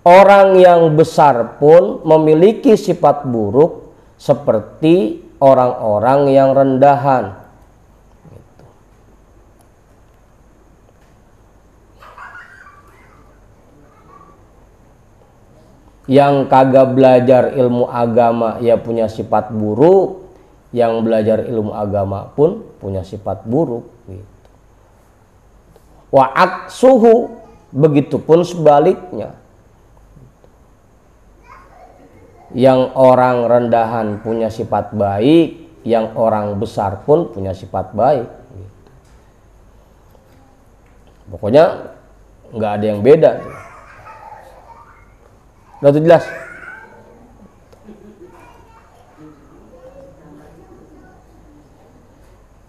Orang yang besar pun memiliki sifat buruk seperti orang-orang yang rendahan. Gitu. Yang kagak belajar ilmu agama ya punya sifat buruk, yang belajar ilmu agama pun punya sifat buruk. Gitu. Wa aksuhu, begitupun sebaliknya. Yang orang rendahan punya sifat baik, yang orang besar pun punya sifat baik. Gitu. Pokoknya nggak ada yang beda. Udah tuh jelas?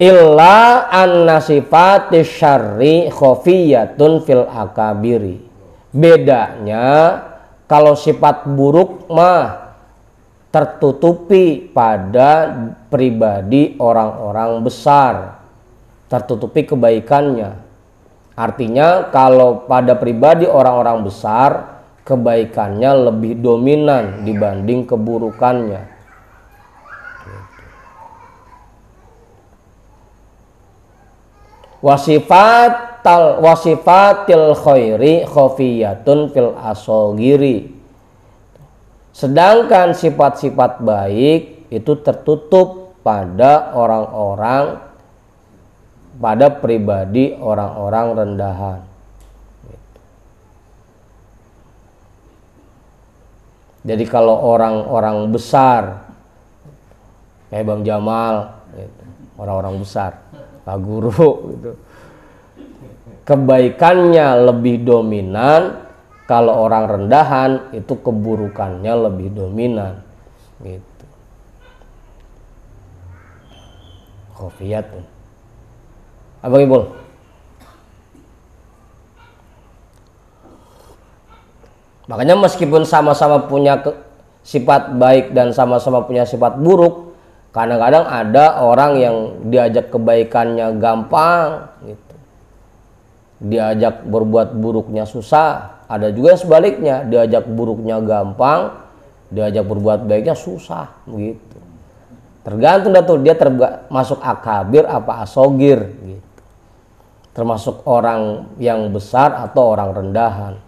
Illa anna sifati syarri khafiyatun fil akabiri. Bedanya kalau sifat buruk mah tertutupi pada pribadi orang-orang besar, tertutupi kebaikannya. Artinya kalau pada pribadi orang-orang besar, kebaikannya lebih dominan dibanding keburukannya. Wasifatil khairi khafiyatun fil asogiri. Sedangkan sifat-sifat baik itu tertutup pada orang-orang, pada pribadi orang-orang rendahan. Jadi kalau orang-orang besar kayak Bang Jamal, gitu, orang-orang besar, Pak Guru, gitu, kebaikannya lebih dominan. Kalau orang rendahan itu keburukannya lebih dominan, gitu. Khafiyat. Abang Ibul. Makanya meskipun sama-sama punya sifat baik dan sama-sama punya sifat buruk, kadang-kadang ada orang yang diajak kebaikannya gampang, gitu. Diajak berbuat buruknya susah. Ada juga sebaliknya, diajak buruknya gampang, diajak berbuat baiknya susah, gitu. Tergantung dah tuh dia termasuk akabir apa asogir, gitu. Termasuk orang yang besar atau orang rendahan.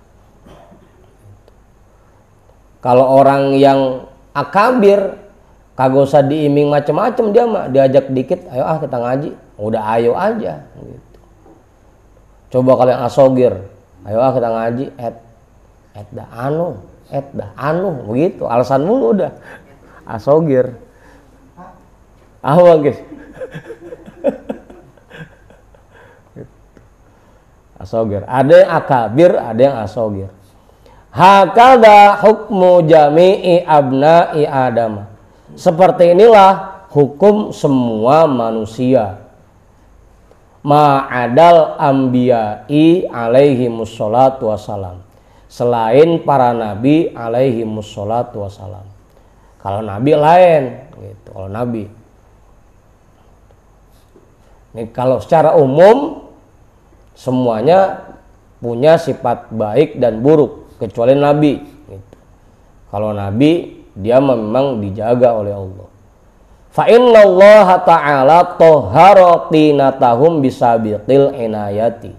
Kalau orang yang akabir kagak usah diiming macam-macam, dia mah diajak dikit, ayo kita ngaji, udah ayo aja, gitu. Coba kalau yang asogir, ayo kita ngaji, dah anu, begitu alasan mulu udah asogir. Guys. Asogir, ada yang akabir, ada yang asogir. Hakadha hukmu jami'i abna'i Adam. Seperti inilah hukum semua manusia. Ma'adal anbiya'i alaihi musholatu wassalam. Selain para nabi alaihi musholatu wassalam. Kalau nabi lain, gitu. Kalau nabi. Ini kalau secara umum semuanya punya sifat baik dan buruk kecuali nabi, gitu. Kalau nabi dia memang dijaga oleh Allah. Fa innallaha ta'ala tahhara tinatahum bisabiqil inayati.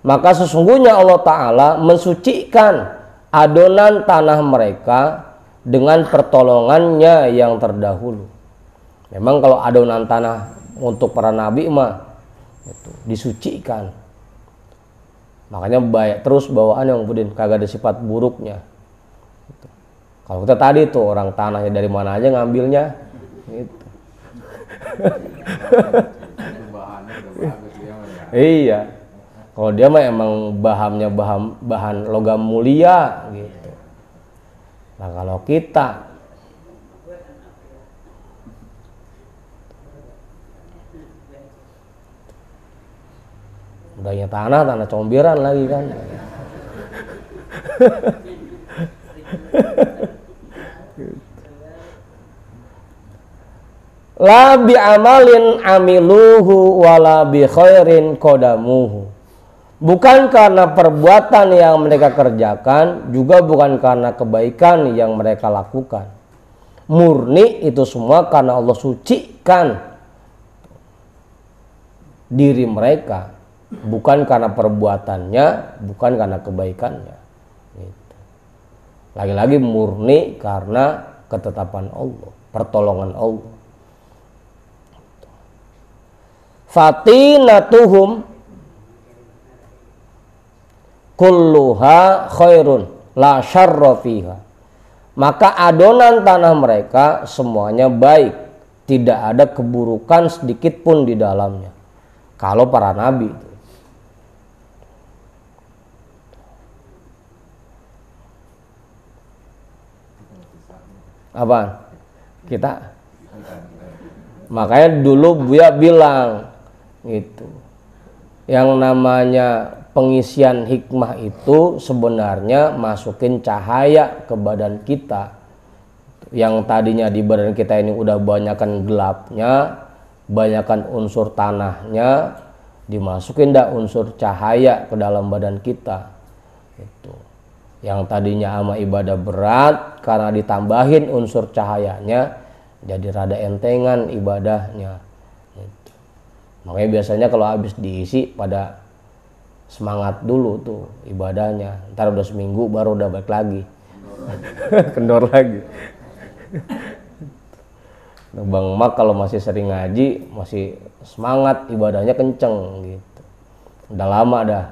Maka sesungguhnya Allah Ta'ala mensucikan adonan tanah mereka dengan pertolongannya yang terdahulu. Memang kalau adonan tanah untuk para nabi mah itu disucikan. Makanya baik terus bawaan yang kemudian kagak ada sifat buruknya. Gitu. Kalau kita tadi tuh orang tanahnya dari mana aja ngambilnya, gitu. Iya. Kalau dia mah emang bahannya bahan logam mulia gitu. Nah kalau kita udahnya tanah comberan lagi kan. La bi amalin amiluhu wala bi khairin qadamuhu. Bukan karena perbuatan yang mereka kerjakan, juga bukan karena kebaikan yang mereka lakukan. Murni itu semua karena Allah sucikan diri mereka, bukan karena perbuatannya, bukan karena kebaikannya. Gitu. Lagi-lagi murni karena ketetapan Allah, pertolongan Allah. Fatinatuhum kulluha khairun la syarra fiha. Maka adonan tanah mereka semuanya baik, tidak ada keburukan sedikit pun di dalamnya. Kalau para nabi itu. Apa? Kita makanya dulu Buya bilang gitu. Yang namanya pengisian hikmah itu sebenarnya masukin cahaya ke badan kita. Yang tadinya di badan kita ini udah banyakan gelapnya, banyakan unsur tanahnya, dimasukin dah unsur cahaya ke dalam badan kita. Itu. Yang tadinya ama ibadah berat, karena ditambahin unsur cahayanya, jadi rada entengan ibadahnya. Gitu. Makanya biasanya kalau habis diisi pada semangat dulu tuh ibadahnya, ntar udah seminggu baru udah balik lagi. Kendor lagi. Nah, Bang Mak kalau masih sering ngaji masih semangat ibadahnya kenceng gitu. Udah lama dah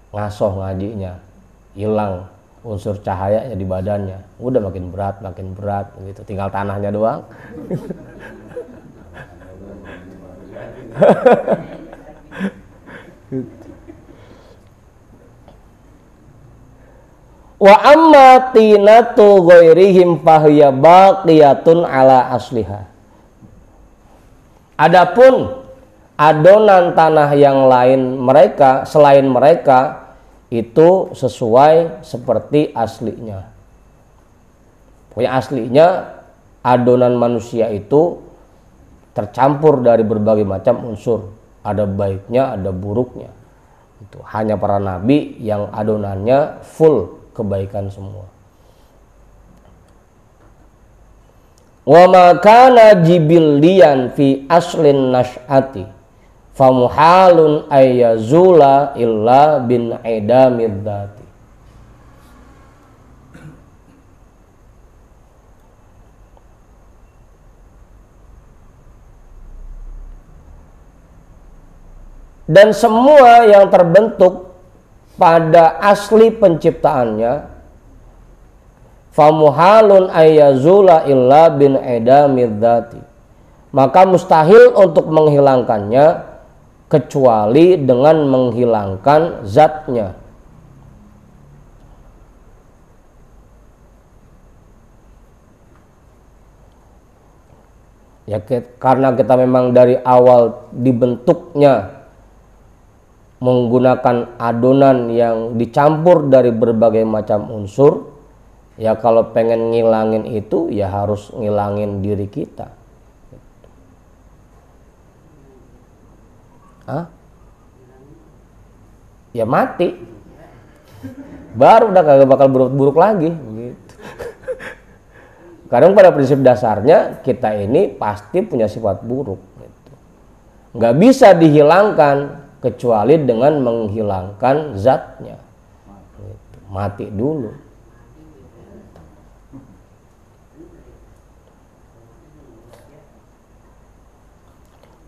ngasoh ngajinya, hilang unsur cahayanya di badannya, udah makin berat gitu. Tinggal tanahnya doang. Wa amma tinatu ghairihim fahiya baqiyatun ala asliha. Adapun adonan tanah yang lain mereka, selain mereka, itu sesuai seperti aslinya. Pokoknya aslinya adonan manusia itu tercampur dari berbagai macam unsur. Ada baiknya, ada buruknya. Itu hanya para nabi yang adonannya full kebaikan semua. Wa ma kana jibilliyan fi aslin nash'ati famuhalun ayyazula illa bin idamid dzati. Dan semua yang terbentuk pada asli penciptaannya, famuhalun ayyazula illa bin idamid dzati, maka mustahil untuk menghilangkannya kecuali dengan menghilangkan zatnya. Ya, karena kita memang dari awal dibentuknya menggunakan adonan yang dicampur dari berbagai macam unsur, ya kalau pengen ngilangin itu ya harus ngilangin diri kita. Hah? Ya mati, baru udah kagak bakal buruk-buruk lagi gitu. Karena pada prinsip dasarnya kita ini pasti punya sifat buruk. Gitu. Nggak bisa dihilangkan kecuali dengan menghilangkan zatnya. Gitu. Mati dulu.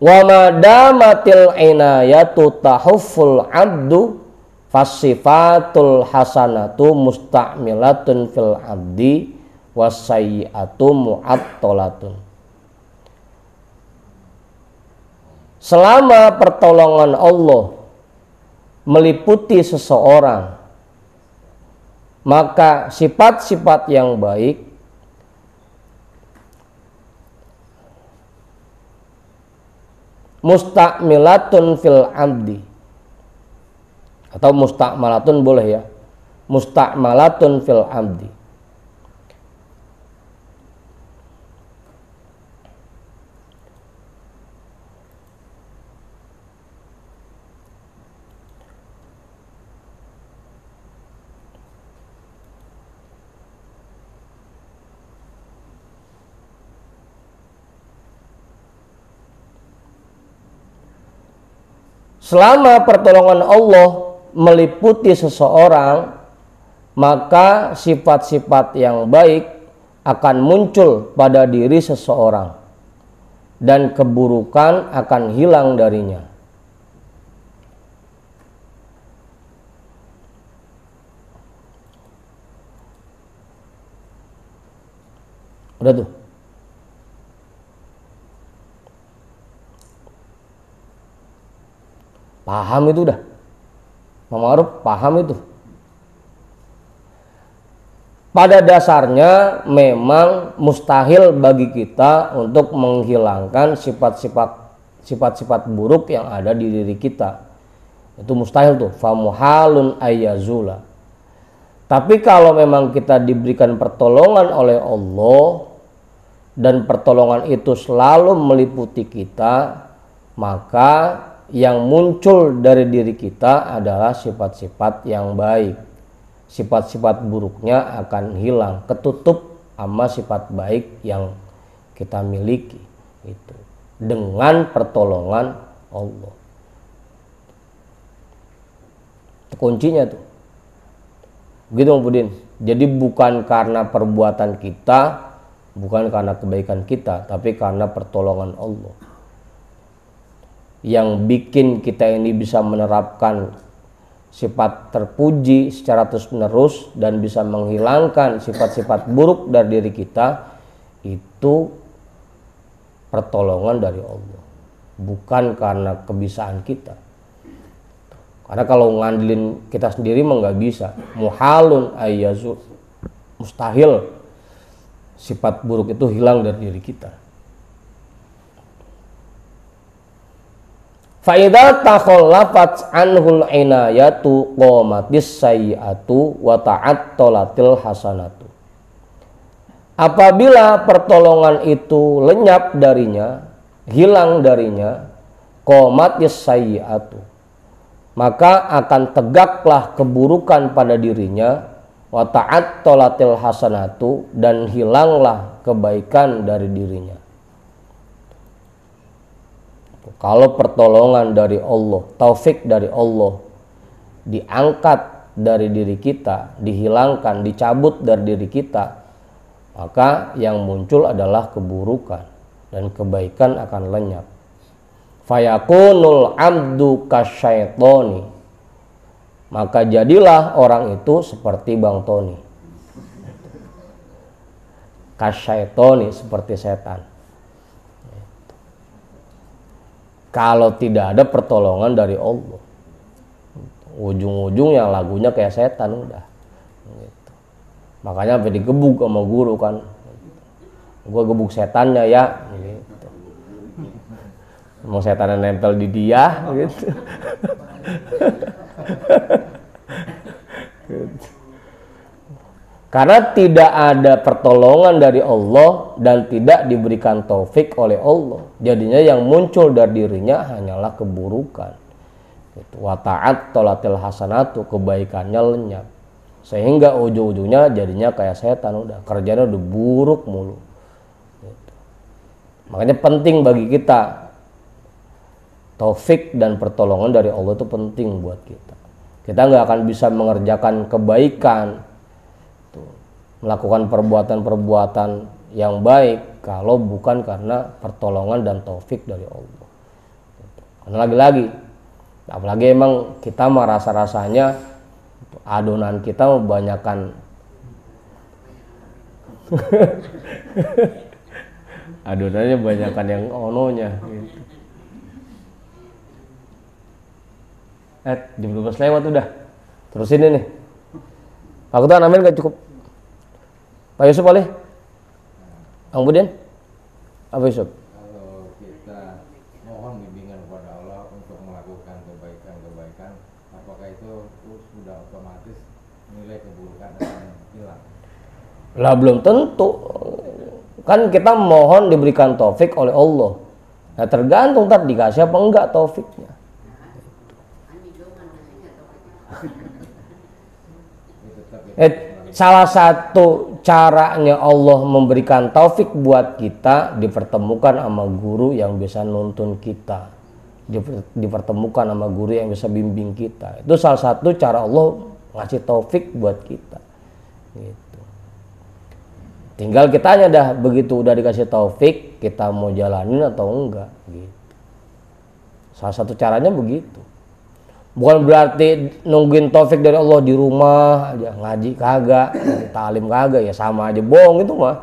Wa madamatil inayatu tahufful abdu fasifatul hasanatu musta'milatun fil abdi wasayyi'atu mu'attolatun. Selama pertolongan Allah meliputi seseorang, maka sifat-sifat yang baik musta'milatun fil abdi, atau musta'malatun boleh ya, musta'malatun fil abdi. Selama pertolongan Allah meliputi seseorang, maka sifat-sifat yang baik akan muncul pada diri seseorang dan keburukan akan hilang darinya. Udah tuh. Paham itu udah. Mama Aruf paham itu. Pada dasarnya memang mustahil bagi kita untuk menghilangkan sifat-sifat buruk yang ada di diri kita. Itu mustahil tuh. Famuhalun ayyazula. Tapi kalau memang kita diberikan pertolongan oleh Allah dan pertolongan itu selalu meliputi kita, maka yang muncul dari diri kita adalah sifat-sifat yang baik. Sifat-sifat buruknya akan hilang, ketutup sama sifat baik yang kita miliki. Itu dengan pertolongan Allah. Itu kuncinya tuh. Gitu Bang Budin. Jadi bukan karena perbuatan kita, bukan karena kebaikan kita, tapi karena pertolongan Allah yang bikin kita ini bisa menerapkan sifat terpuji secara terus-menerus dan bisa menghilangkan sifat-sifat buruk dari diri kita. Itu pertolongan dari Allah, bukan karena kebisaan kita. Karena kalau ngandelin kita sendiri mah nggak bisa. Muhalun ayyazu, mustahil sifat buruk itu hilang dari diri kita. Fa'idha takhallafat anhul inayatu qomatis sayyi'atu wa ta'attolatil hasanatu. Apabila pertolongan itu lenyap darinya, hilang darinya, qomatis sayyi'atu, maka akan tegaklah keburukan pada dirinya, wa ta'attolatil hasanatu, dan hilanglah kebaikan dari dirinya. Kalau pertolongan dari Allah, taufik dari Allah diangkat dari diri kita, dihilangkan, dicabut dari diri kita, maka yang muncul adalah keburukan dan kebaikan akan lenyap. Fayakunul abdu kasyaitoni, maka jadilah orang itu seperti Bang Tony. Kasyaitoni, seperti setan. Kalau tidak ada pertolongan dari Allah, ujung-ujungnya lagunya kayak setan udah. Gitu. Makanya sampai digebuk sama guru kan, gue gebuk setannya ya. Gitu. Mau setannya nempel di dia, gitu. Gitu. Karena tidak ada pertolongan dari Allah dan tidak diberikan taufik oleh Allah, jadinya yang muncul dari dirinya hanyalah keburukan. Wa ta'attolatil hasanatu, kebaikannya lenyap. sehingga ujung-ujungnya jadinya kayak setan, udah kerjanya udah buruk mulu gitu. Makanya penting bagi kita taufik dan pertolongan dari Allah itu penting buat kita. Kita nggak akan bisa mengerjakan kebaikan tuh, melakukan perbuatan-perbuatan yang baik kalau bukan karena pertolongan dan taufik dari Allah. Karena lagi-lagi apalagi emang kita merasa rasanya adonan kita kebanyakan adonannya banyakan yang ononya gitu. Jam 12 lewat udah. Terusin ini. Aku tuh amin gak cukup. Pak Yusuf boleh? Ang Budin? Apa Yusuf? Kalau kita mohon bimbingan kepada Allah untuk melakukan kebaikan-kebaikan, apakah itu sudah otomatis nilai keburukan akan hilang? Lah belum tentu. Kan kita mohon diberikan taufik oleh Allah. Nah tergantung ntar dikasih apa enggak taufiknya. Salah satu caranya Allah memberikan taufik buat kita dipertemukan sama guru yang bisa nuntun kita, dipertemukan sama guru yang bisa bimbing kita. Itu salah satu cara Allah ngasih taufik buat kita gitu. Tinggal kitanya dah, begitu udah dikasih taufik kita mau jalanin atau enggak gitu. Salah satu caranya begitu. Bukan berarti nungguin taufik dari Allah di rumah aja, ngaji kagak, talim kagak, ya sama aja bohong itu mah.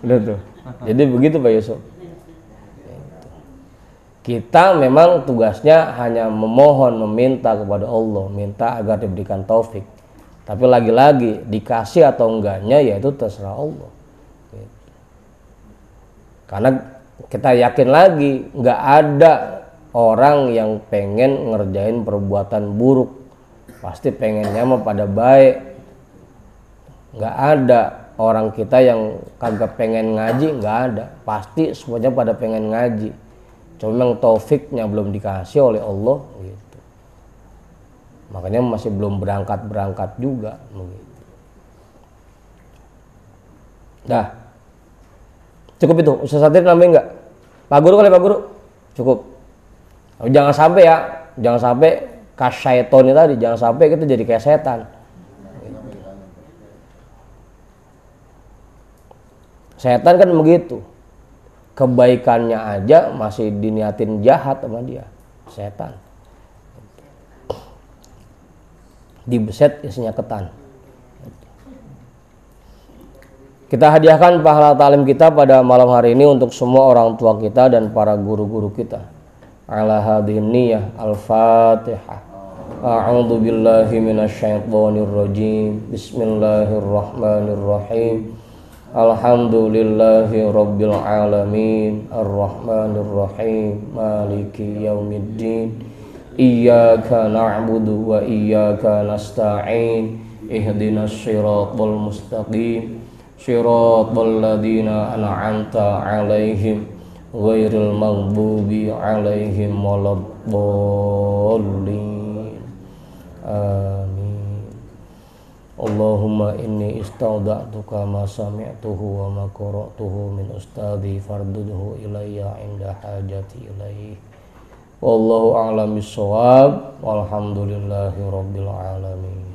Udah tuh. Jadi begitu Pak Yusuf. Kita memang tugasnya hanya memohon, meminta kepada Allah, minta agar diberikan taufik. Tapi lagi-lagi dikasih atau enggaknya ya itu terserah Allah. Karena kita yakin lagi nggak ada orang yang pengen ngerjain perbuatan buruk, pasti pengennya mah pada baik. Nggak ada orang kita yang kagak pengen ngaji, nggak ada. Pasti semuanya pada pengen ngaji. Cuma memang taufiknya belum dikasih oleh Allah gitu. Makanya masih belum berangkat juga begitu. Dah. Cukup itu. Ustaz Satir nambahin enggak? Pak Guru kali Pak Guru? Cukup. Jangan sampai ya, jangan sampai kasyaiton tadi, jangan sampai kita jadi kayak setan. Setan kan begitu. Kebaikannya aja masih diniatin jahat sama dia. Setan. Dibeset isinya ketan. Kita hadiahkan pahala talim kita pada malam hari ini untuk semua orang tua kita dan para guru-guru kita. Ala hadhihi niyyah al-Fatihah. A'udzu billahi minasyaitonir rajim. Bismillahirrahmanirrahim. Alhamdulillahi rabbil alamin. Arrahmanir rahim. Maliki yaumiddin. Iyyaka na'budu wa iyyaka nasta'in. Ihdinas siratal mustaqim. Siratal ladzina an'amta 'alaihim ghairil maghdubi 'alaihim waladdallin. Amin. Allahumma inni istaudza'tuka ma sami'tuhu wa ma qara'tuhu min ustadhi fardudhu ilayya 'inda hajati ilaihi. Wallahu a'lam bissawab. Walhamdulillahi rabbil alamin.